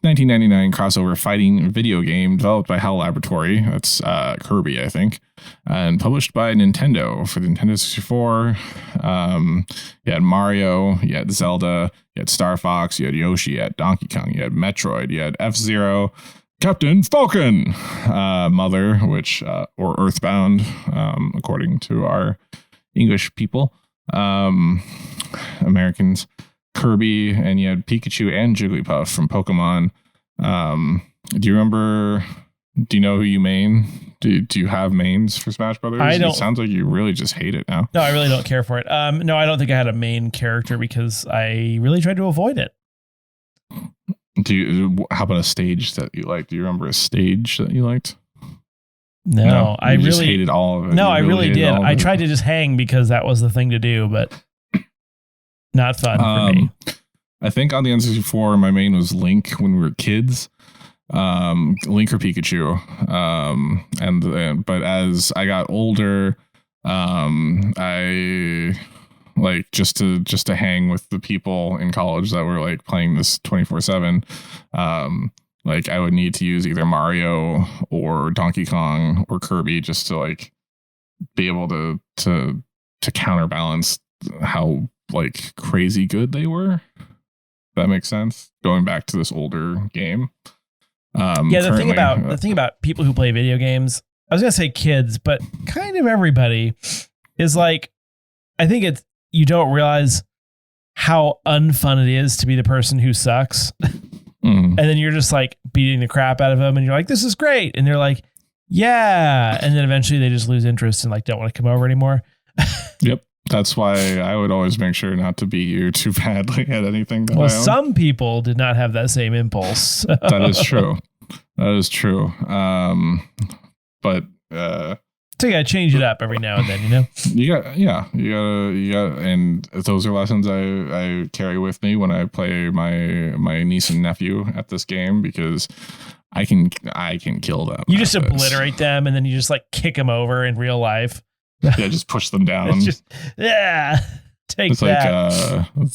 Speaker 2: 1999 crossover fighting video game developed by HAL Laboratory. That's Kirby, I think, and published by Nintendo for the Nintendo 64. You had Mario, you had Zelda, you had Star Fox, you had Yoshi, you had Donkey Kong, you had Metroid, you had F-Zero, Captain Falcon, Mother, which or Earthbound, according to our English people, Americans. Kirby, and you had Pikachu and Jigglypuff from Pokemon. Do you remember? Do you know who you main? Do you have mains for Smash Brothers?
Speaker 1: I don't.
Speaker 2: It sounds like you really just hate it now.
Speaker 1: No, I really don't care for it. No, I don't think I had a main character because I really tried to avoid it.
Speaker 2: How about a stage that you liked? Do you remember a stage that you liked?
Speaker 1: No, I really
Speaker 2: just hated all of it.
Speaker 1: No, I really did. I tried to just hang because that was the thing to do, but not fun for me.
Speaker 2: I think on the N64, my main was Link when we were kids. Link or Pikachu. But as I got older, I like just to hang with the people in college that were like playing this 24/7. Like I would need to use either Mario or Donkey Kong or Kirby just to like be able to counterbalance how like crazy good they were. That makes sense. Going back to this older game.
Speaker 1: The thing about people who play video games, I was gonna say kids, but kind of everybody is like, I think you don't realize how unfun it is to be the person who sucks. And then you're just like beating the crap out of them and you're like, this is great. And they're like, yeah. And then eventually they just lose interest and like don't want to come over anymore.
Speaker 2: Yep. That's why I would always make sure not to beat you too badly at anything.
Speaker 1: Well, some people did not have that same impulse.
Speaker 2: That is true. That is true. But
Speaker 1: so you gotta change it up every now and then, you know?
Speaker 2: You gotta, and those are lessons I carry with me when I play my niece and nephew at this game, because I can kill them.
Speaker 1: You just obliterate them and then you just like kick them over in real life.
Speaker 2: Yeah, just push them down.
Speaker 1: It's just, take
Speaker 2: it's
Speaker 1: that.
Speaker 2: Like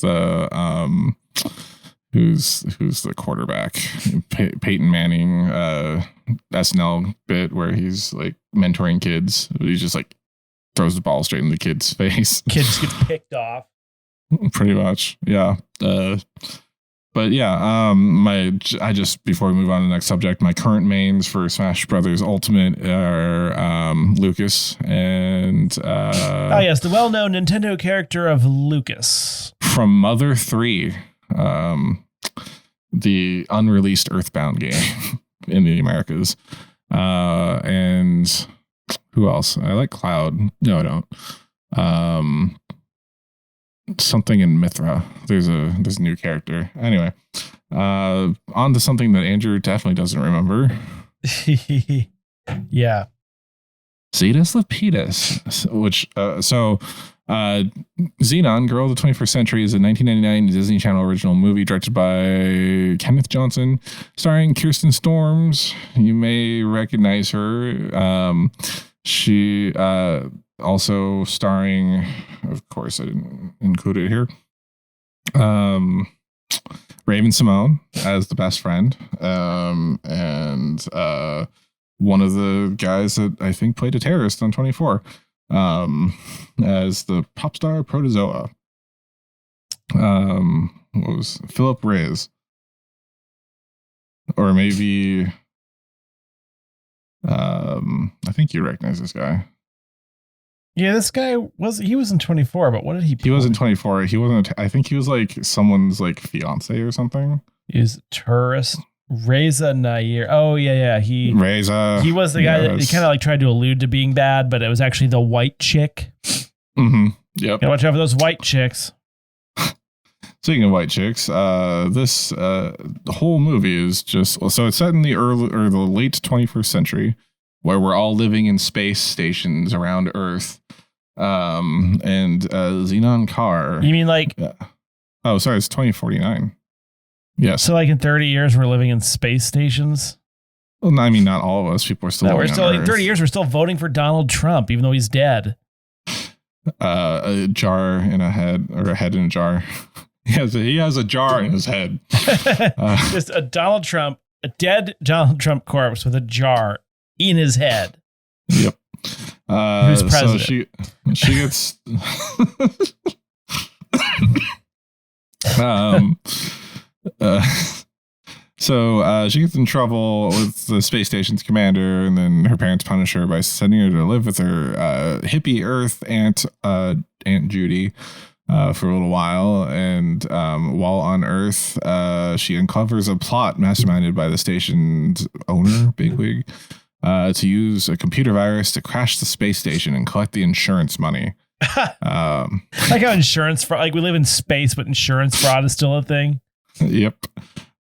Speaker 2: who's the quarterback? Peyton Manning SNL bit where he's like mentoring kids. He just like throws the ball straight in the kid's face.
Speaker 1: Kid just gets picked off.
Speaker 2: Pretty much, yeah. But yeah, I just, before we move on to the next subject, my current mains for Smash Brothers Ultimate are Lucas and
Speaker 1: yes, the well-known Nintendo character of Lucas
Speaker 2: from Mother 3, the unreleased Earthbound game in the Americas. And who else? I like Cloud. No, I don't. Something in Mithra. There's a new character. Anyway, on to something that Andrew definitely doesn't remember.
Speaker 1: Yeah.
Speaker 2: Zetas Lapidus, which Zenon, Girl of the 21st Century is a 1999 Disney Channel original movie directed by Kenneth Johnson, starring Kirsten Storms. You may recognize her. She also starring, of course, I didn't include it here, Raven Simone as the best friend, and one of the guys that I think played a terrorist on 24, as the pop star Protozoa. What was Philip Reyes, or maybe I think you recognize this guy.
Speaker 1: Yeah, this guy was in 24, but what did he play?
Speaker 2: He was in 24. He wasn't, I think he was like someone's like fiance or something.
Speaker 1: He was a tourist. Reza Nair. Oh yeah. He was the guy that he kind of like tried to allude to being bad, but it was actually the white chick.
Speaker 2: Mm-hmm. Yep.
Speaker 1: Gotta watch out for those white chicks.
Speaker 2: Speaking of white chicks, the whole movie is just, so it's set in the late 21st century, where we're all living in space stations around Earth. And Zenon Carr.
Speaker 1: You mean like?
Speaker 2: Oh, sorry, it's 2049. Yes.
Speaker 1: So like in 30 years, we're living in space stations?
Speaker 2: Well, I mean, not all of us. People are still.
Speaker 1: No, we're still in 30 years. We're still voting for Donald Trump, even though he's dead.
Speaker 2: A jar in a head, or a head in a jar. He has a jar in his head.
Speaker 1: Just a dead Donald Trump corpse with a jar in his head.
Speaker 2: Yep.
Speaker 1: Who's president?
Speaker 2: So she gets. So she gets in trouble with the space station's commander, and then her parents punish her by sending her to live with her hippie Earth aunt Judy, for a little while. And while on Earth, she uncovers a plot masterminded by the station's owner, Bigwig, to use a computer virus to crash the space station and collect the insurance money.
Speaker 1: Like how insurance fraud, like we live in space, but insurance fraud is still a thing.
Speaker 2: Yep.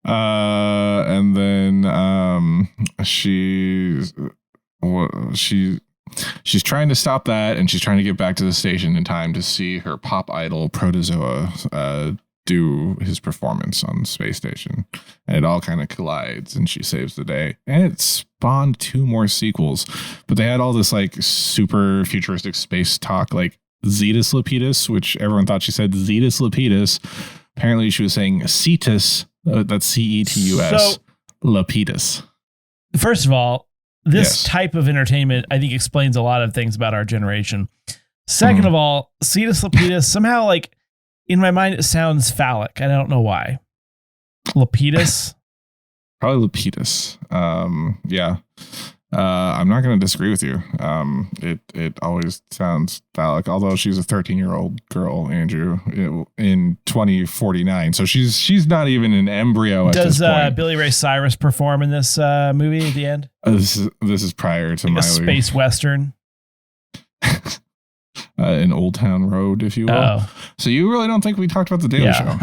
Speaker 2: And then she's she's trying to stop that, and she's trying to get back to the station in time to see her pop idol Protozoa do his performance on the space station. And it all kind of collides, and she saves the day. And it spawned 2 more sequels, but they had all this like super futuristic space talk, like Zetus Lapidus, which everyone thought she said Zetus Lapidus. Apparently she was saying Cetus, that's Cetus,
Speaker 1: So,
Speaker 2: Lapidus.
Speaker 1: First of all, this
Speaker 2: Yes.
Speaker 1: type of entertainment, I think, explains a lot of things about our generation. Second of all, Cetus Lapidus, somehow, like, in my mind, it sounds phallic. I don't know why. Lapidus?
Speaker 2: Probably Lapidus. Yeah. I'm not going to disagree with you. It always sounds phallic, although she's a 13-year-old girl, Andrew, in 2049. So she's not even an embryo at
Speaker 1: Does
Speaker 2: this point.
Speaker 1: Billy Ray Cyrus perform in this movie at the end?
Speaker 2: This is prior to
Speaker 1: Like a
Speaker 2: Miley.
Speaker 1: space western?
Speaker 2: An Old Town Road, if you will.
Speaker 1: Oh.
Speaker 2: So you really don't think we talked about the Daily Show?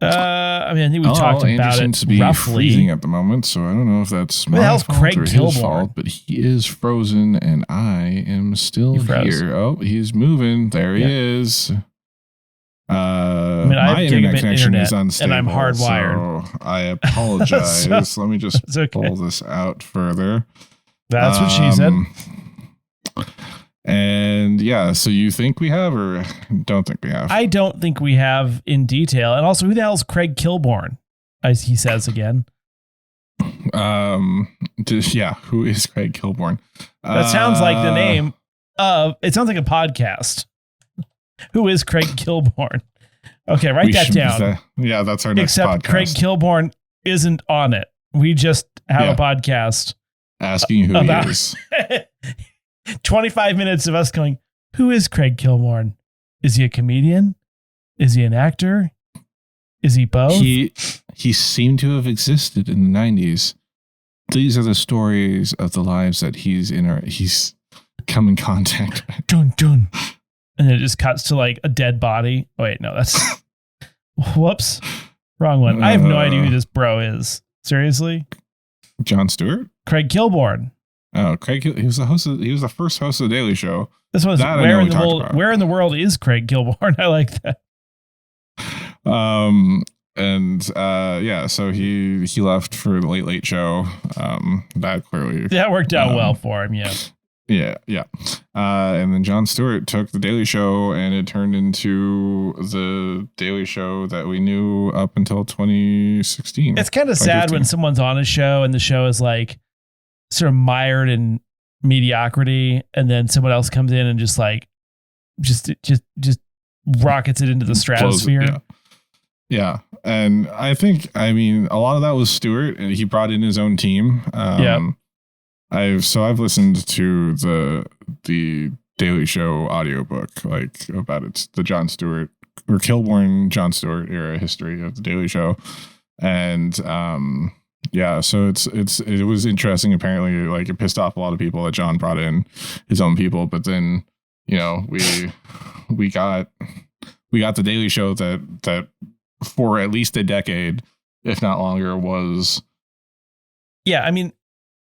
Speaker 1: I mean, I think we talked
Speaker 2: Andrew
Speaker 1: about
Speaker 2: seems
Speaker 1: it
Speaker 2: to be
Speaker 1: roughly.
Speaker 2: freezing at the moment, so I don't know if that's
Speaker 1: Where the
Speaker 2: my
Speaker 1: hell's
Speaker 2: fault
Speaker 1: Craig
Speaker 2: or his
Speaker 1: Kilborn?
Speaker 2: fault, but he is frozen, and I am still
Speaker 1: He froze.
Speaker 2: here. Oh, he's moving. There
Speaker 1: Yeah.
Speaker 2: he is.
Speaker 1: I
Speaker 2: My
Speaker 1: have
Speaker 2: internet
Speaker 1: gigabit
Speaker 2: connection
Speaker 1: internet,
Speaker 2: is unstable,
Speaker 1: and I'm hardwired.
Speaker 2: so I apologize. Let me just
Speaker 1: It's okay.
Speaker 2: pull this out further.
Speaker 1: That's what she said.
Speaker 2: And yeah, so you think we have or don't think we have?
Speaker 1: I don't think we have in detail. And also, who the hell's Craig Kilborn? As he says again.
Speaker 2: Who is Craig Kilborn?
Speaker 1: That sounds like the name of, it sounds like a podcast. Who is Craig Kilborn? Okay, write that down.
Speaker 2: That's our next
Speaker 1: Except
Speaker 2: podcast.
Speaker 1: Craig Kilborn isn't on it. We just have a podcast
Speaker 2: asking who
Speaker 1: about
Speaker 2: he is.
Speaker 1: 25 minutes of us going, who is Craig Kilborn? Is he a comedian? Is he an actor? Is he both?
Speaker 2: He seemed to have existed in the 90s. These are the stories of the lives that he's come in contact with.
Speaker 1: Dun, dun. And then it just cuts to like a dead body. Oh, wait, no, that's whoops. Wrong one. I have no idea who this bro is. Seriously?
Speaker 2: Jon Stewart?
Speaker 1: Craig Kilborn.
Speaker 2: Oh, Craig. He was the first host of the Daily Show.
Speaker 1: This was
Speaker 2: That I
Speaker 1: where
Speaker 2: know
Speaker 1: in
Speaker 2: we
Speaker 1: the
Speaker 2: talked
Speaker 1: world
Speaker 2: about.
Speaker 1: where in the world is Craig Kilborn? I like that.
Speaker 2: So he left for the Late Show. That clearly
Speaker 1: That worked out well for him, yeah.
Speaker 2: Yeah. And then Jon Stewart took the Daily Show, and it turned into the Daily Show that we knew up until 2016.
Speaker 1: It's kind of sad when someone's on a show and the show is like sort of mired in mediocrity, and then someone else comes in and just rockets it into the stratosphere.
Speaker 2: Yeah. And I mean, a lot of that was Stewart, and he brought in his own team. I've listened to the Daily Show audiobook, like about it's the Jon Stewart or Kilborn Jon Stewart era history of the Daily Show. And so it was interesting. Apparently, like it pissed off a lot of people that John brought in his own people, but then, you know, we got the Daily Show that for at least a decade, if not longer, was news.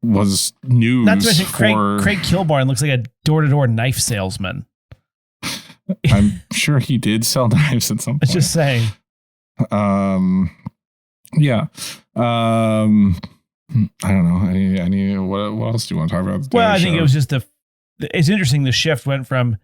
Speaker 1: Not to mention Craig Kilborn looks like a door-to-door knife salesman.
Speaker 2: I'm sure he did sell knives at some point.
Speaker 1: Just saying.
Speaker 2: I don't know. Any what else do you want to talk about?
Speaker 1: Well, I think it was just it's interesting. The shift went from,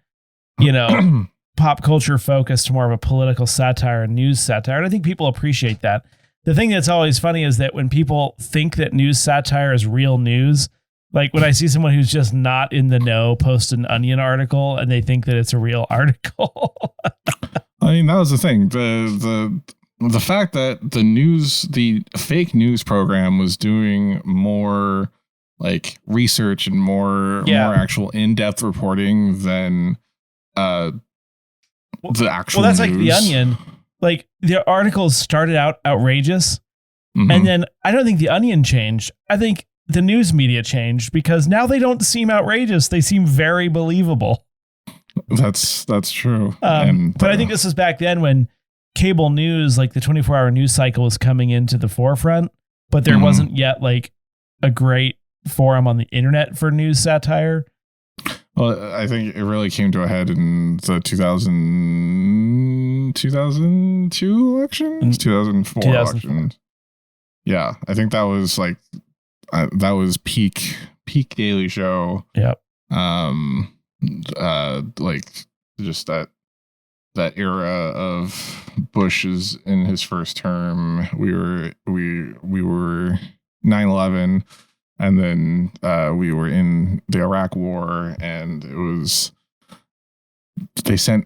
Speaker 1: you know, pop culture focus to more of a political satire and news satire. And I think people appreciate that. The thing that's always funny is that when people think that news satire is real news, like when I see someone who's just not in the know post an Onion article and they think that it's a real article.
Speaker 2: I mean, that was the thing. The fact that the fake news program was doing more like research and more actual in-depth reporting than the actual
Speaker 1: well, that's like
Speaker 2: news.
Speaker 1: The Onion. Like the articles started out outrageous,
Speaker 2: Mhm.
Speaker 1: and then I don't think The Onion changed. I think the news media changed because now they don't seem outrageous. They seem very believable.
Speaker 2: That's true.
Speaker 1: But I think this was back then when cable news, like the 24-hour news cycle, was coming into the forefront, but there wasn't yet like a great forum on the internet for news satire.
Speaker 2: Well, I think it really came to a head in the 2002 election, 2004 election. Yeah, I think that was like peak Daily Show.
Speaker 1: Yep.
Speaker 2: Like just that era of Bush is in his first term. We were 9/11, and then we were in the Iraq War, and it was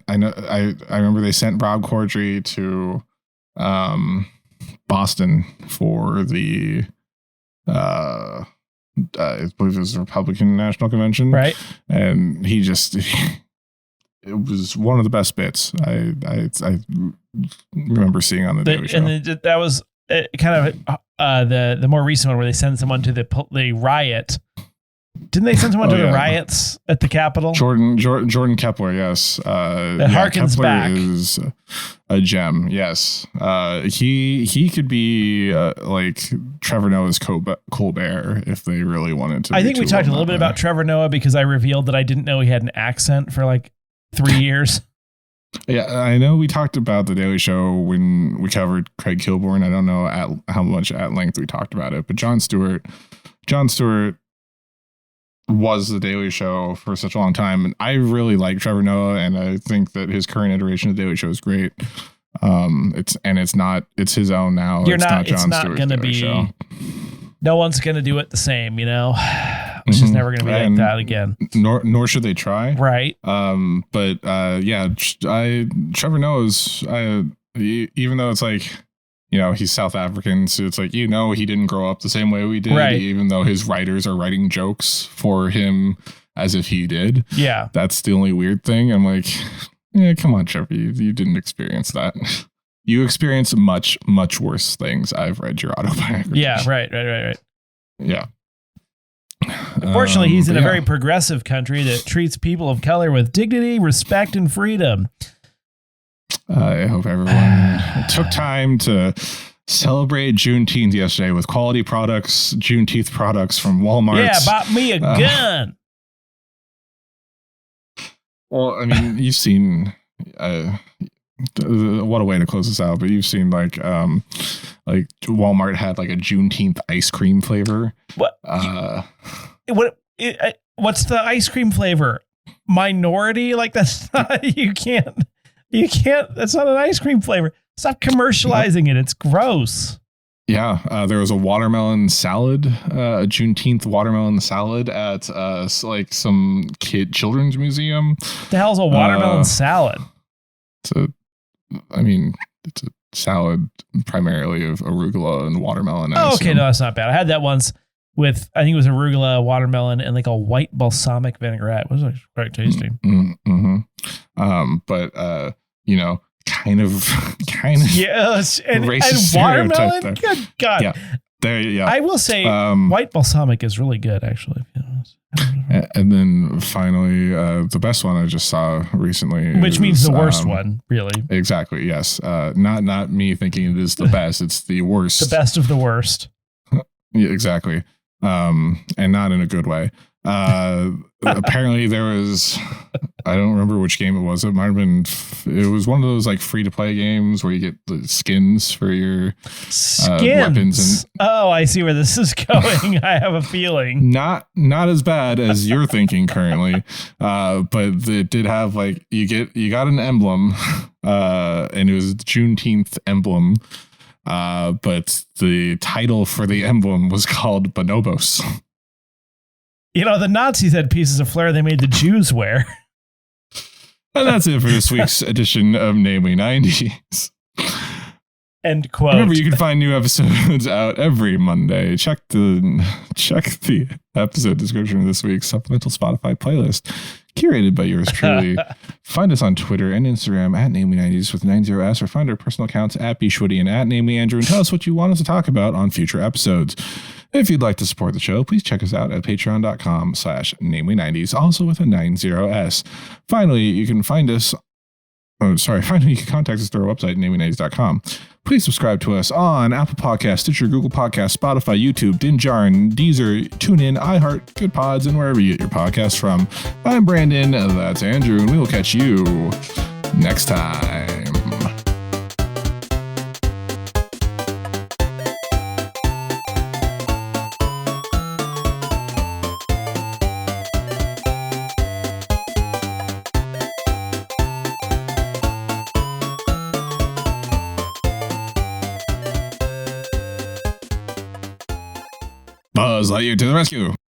Speaker 2: I remember they sent Rob Corddry to Boston for the I believe it was the Republican National Convention,
Speaker 1: Right.
Speaker 2: And he just it was one of the best bits I remember seeing on the Daily Show.
Speaker 1: And that was kind of the more recent one where they send someone to the riot. Didn't they send someone to the riots at the Capitol?
Speaker 2: Jordan Kepler, yes.
Speaker 1: Harkens
Speaker 2: Kepler
Speaker 1: back.
Speaker 2: is a gem. Yes, he could be like Trevor Noah's Colbert if they really wanted to.
Speaker 1: I think we talked a little bit about Trevor Noah because I revealed that I didn't know he had an accent for like 3 years.
Speaker 2: Yeah, I know we talked about the Daily Show when we covered Craig Kilborn. I don't know how much at length we talked about it, but Jon Stewart was the Daily Show for such a long time, and I really like Trevor Noah, and I think that his current iteration of the Daily Show is great. It's his own now.
Speaker 1: It's not going to be.
Speaker 2: Show.
Speaker 1: No one's going to do it the same, you know. It's just never going to be like that again.
Speaker 2: Nor should they try.
Speaker 1: Right.
Speaker 2: But Trevor Noah's. Even though it's like, you know, he's South African, so it's like, you know, he didn't grow up the same way we did,
Speaker 1: right.
Speaker 2: Even though his writers are writing jokes for him as if he did.
Speaker 1: Yeah.
Speaker 2: That's the only weird thing. I'm like, yeah, come on, Trevor. You didn't experience that. You experienced much, much worse things. I've read your autobiography.
Speaker 1: Yeah, right.
Speaker 2: Yeah.
Speaker 1: Unfortunately, he's in a very progressive country that treats people of color with dignity, respect, and freedom.
Speaker 2: I hope everyone took time to celebrate Juneteenth yesterday with quality products, Juneteenth products from Walmart.
Speaker 1: Yeah, bought me a gun.
Speaker 2: Well, I mean, you've seen what a way to close this out, but you've seen like Walmart had like a Juneteenth ice cream flavor.
Speaker 1: What? What's the ice cream flavor? Minority? Like that's not, you can't, that's not an ice cream flavor. Stop commercializing it. It's gross.
Speaker 2: Yeah. There was a watermelon salad, a Juneteenth watermelon salad at like some children's museum.
Speaker 1: What the hell's a watermelon salad?
Speaker 2: It's a salad primarily of arugula and watermelon.
Speaker 1: Oh, okay. No, that's not bad. I had that once with, I think it was arugula, watermelon, and like a white balsamic vinaigrette. It was actually quite tasty.
Speaker 2: Mm-hmm. But you know, kind of
Speaker 1: yes, and
Speaker 2: watermelon.
Speaker 1: There. Good God.
Speaker 2: Yeah.
Speaker 1: I will say white balsamic is really good, actually.
Speaker 2: And then finally, the best one I just saw recently,
Speaker 1: which means the worst one, really.
Speaker 2: Exactly. Yes. Not me thinking it is the best. It's the worst.
Speaker 1: The best of the worst.
Speaker 2: Yeah, exactly. And not in a good way. Apparently there was, I don't remember which game it was. It might have been, it was one of those like free to play games where you get the skins for your weapons.
Speaker 1: Oh, I see where this is going. I have a feeling.
Speaker 2: Not as bad as you're thinking currently. But it did have like, you got an emblem, and it was the Juneteenth emblem. But the title for the emblem was called Bonobos.
Speaker 1: You know, the Nazis had pieces of flair they made the Jews wear.
Speaker 2: And that's it for this week's edition of Namely 90s.
Speaker 1: End quote.
Speaker 2: Remember, you can find new episodes out every Monday. Check the episode description of this week's supplemental Spotify playlist. curated by yours truly. Find us on Twitter and Instagram at Namely90s with 90s, or find our personal accounts at bshwitty and at NamelyAndrew, and tell us what you want us to talk about on future episodes. If you'd like to support the show, please check us out at patreon.com/Namely90s, also with a 90s. Finally, you can find us. Finally, you can contact us through our website, namely90s.com. Please subscribe to us on Apple Podcasts, Stitcher, Google Podcasts, Spotify, YouTube, Dinjarin, Deezer, TuneIn, iHeart, Good Pods, and wherever you get your podcasts from. I'm Brandon, that's Andrew, and we will catch you next time. Buzz Lightyear to the rescue.